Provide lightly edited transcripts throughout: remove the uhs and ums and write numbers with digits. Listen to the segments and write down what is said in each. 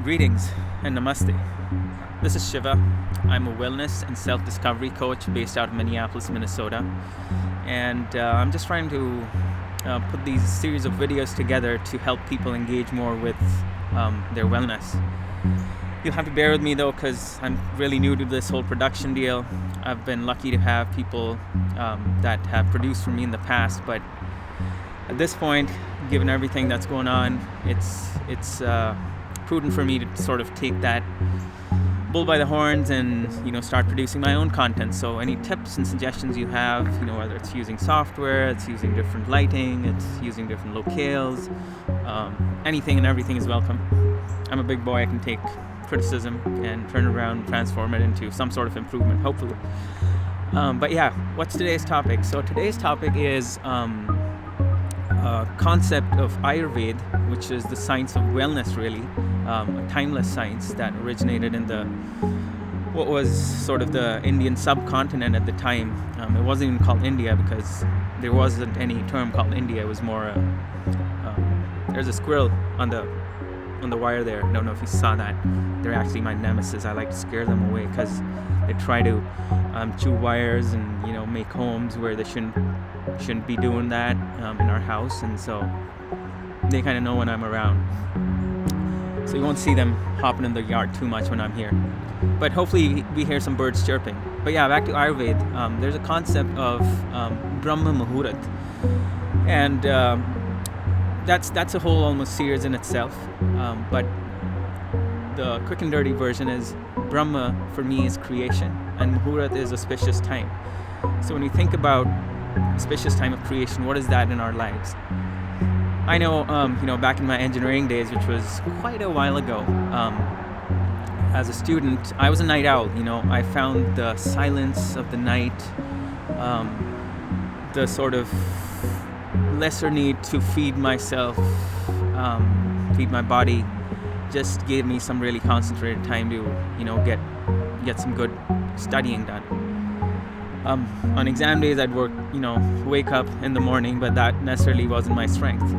Greetings and namaste. This is Shiva. I'm a wellness and self-discovery coach based out of Minneapolis, Minnesota. And I'm just trying to put these series of videos together to help people engage more with their wellness. You'll have to bear with me though, because I'm really new to this whole production deal. I've been lucky to have people that have produced for me in the past, but at this point, given everything that's going on, it's prudent for me to sort of take that bull by the horns and start producing my own content. So any tips and suggestions you have, whether it's using software, it's using different lighting, it's using different locales, anything and everything is welcome. I'm a big boy. I can take criticism and turn it around, transform it into some sort of improvement, hopefully. But yeah, what's today's topic? So today's topic is a concept of Ayurveda, which is the science of wellness, really, a timeless science that originated in what was sort of the Indian subcontinent at the time. It wasn't even called India because there wasn't any term called India. It was more there's a squirrel on the wire there. I don't know if you saw that. They're actually my nemesis. I like to scare them away because they try to chew wires and make homes where they shouldn't be doing that in our house, and so they kind of know when I'm around. So you won't see them hopping in the yard too much when I'm here. But hopefully we hear some birds chirping. But yeah, back to Ayurveda. There's a concept of Brahma Muhurat. And that's a whole almost series in itself. But the quick and dirty version is Brahma for me is creation, and Muhurat is auspicious time. So when you think about auspicious time of creation, what is that in our lives? I know, back in my engineering days, which was quite a while ago, as a student, I was a night owl. I found the silence of the night, the sort of lesser need to feed myself, feed my body, just gave me some really concentrated time to, get some good studying done. On exam days, I'd wake up in the morning, but that necessarily wasn't my strength.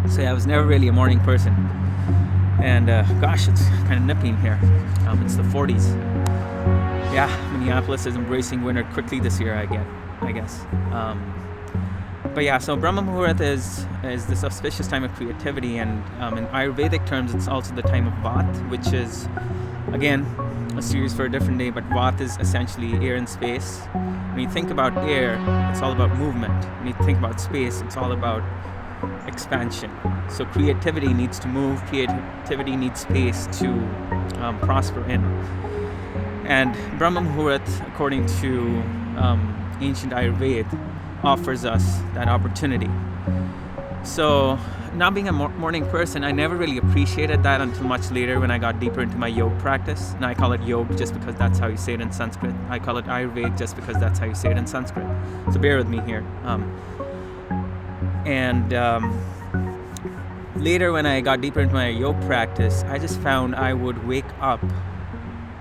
So yeah, I was never really a morning person. And gosh, it's kind of nippy in here. It's the 40s. Yeah, Minneapolis is embracing winter quickly this year, I guess. But yeah, so Brahma Muhurat is this auspicious time of creativity, and in Ayurvedic terms, it's also the time of Vat, which is, again, a series for a different day, but Vat is essentially air and space. When you think about air, it's all about movement. When you think about space, it's all about expansion. So creativity needs to move, creativity needs space to prosper in. And Brahma Muhurat, according to ancient Ayurveda, offers us that opportunity. So now being a morning person, I never really appreciated that until much later when I got deeper into my yoga practice. Now I call it yoga just because that's how you say it in Sanskrit. I call it Ayurveda just because that's how you say it in Sanskrit. So bear with me here. Later when I got deeper into my yoga practice, I just found I would wake up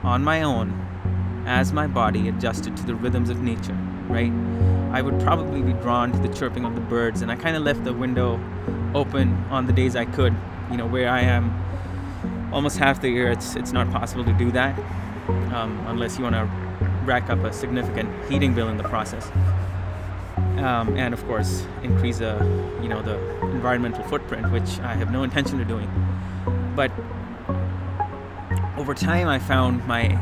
on my own as my body adjusted to the rhythms of nature, right? I would probably be drawn to the chirping of the birds, and I kind of left the window open on the days I could. Where I am almost half the year, it's not possible to do that unless you want to rack up a significant heating bill in the process, and of course increase the environmental footprint, which I have no intention of doing. But over time, I found my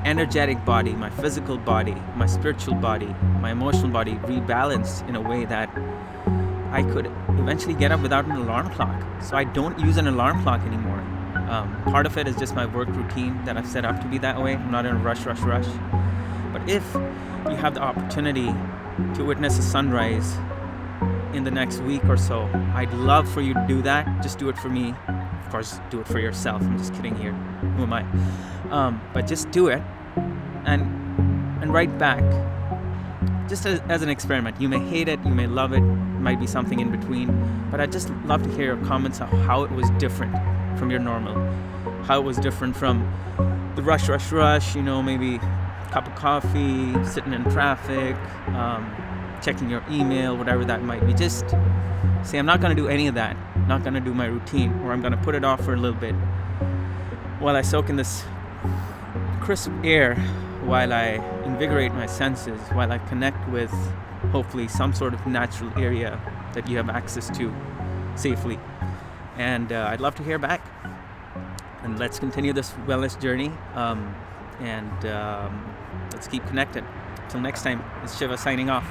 energetic body, my physical body, my spiritual body, my emotional body rebalanced in a way that I could eventually get up without an alarm clock. So I don't use an alarm clock anymore. Part of it is just my work routine that I've set up to be that way. I'm not in a rush. But if you have the opportunity to witness a sunrise in the next week or so, I'd love for you to do that. Just do it for me. Of course, do it for yourself. I'm just kidding here. Who am I? But just do it and write back. Just as an experiment. You may hate it, you may love it, might be something in between, but I'd just love to hear your comments on how it was different from your normal, how it was different from the rush, maybe a cup of coffee, sitting in traffic, checking your email, whatever that might be. Just say, I'm not going to do any of that. I'm not going to do my routine, or I'm going to put it off for a little bit while I soak in this crisp air, while I invigorate my senses, while I connect with hopefully some sort of natural area that you have access to safely. And I'd love to hear back. And let's continue this wellness journey. Let's keep connected. Till next time, it's Shiva signing off.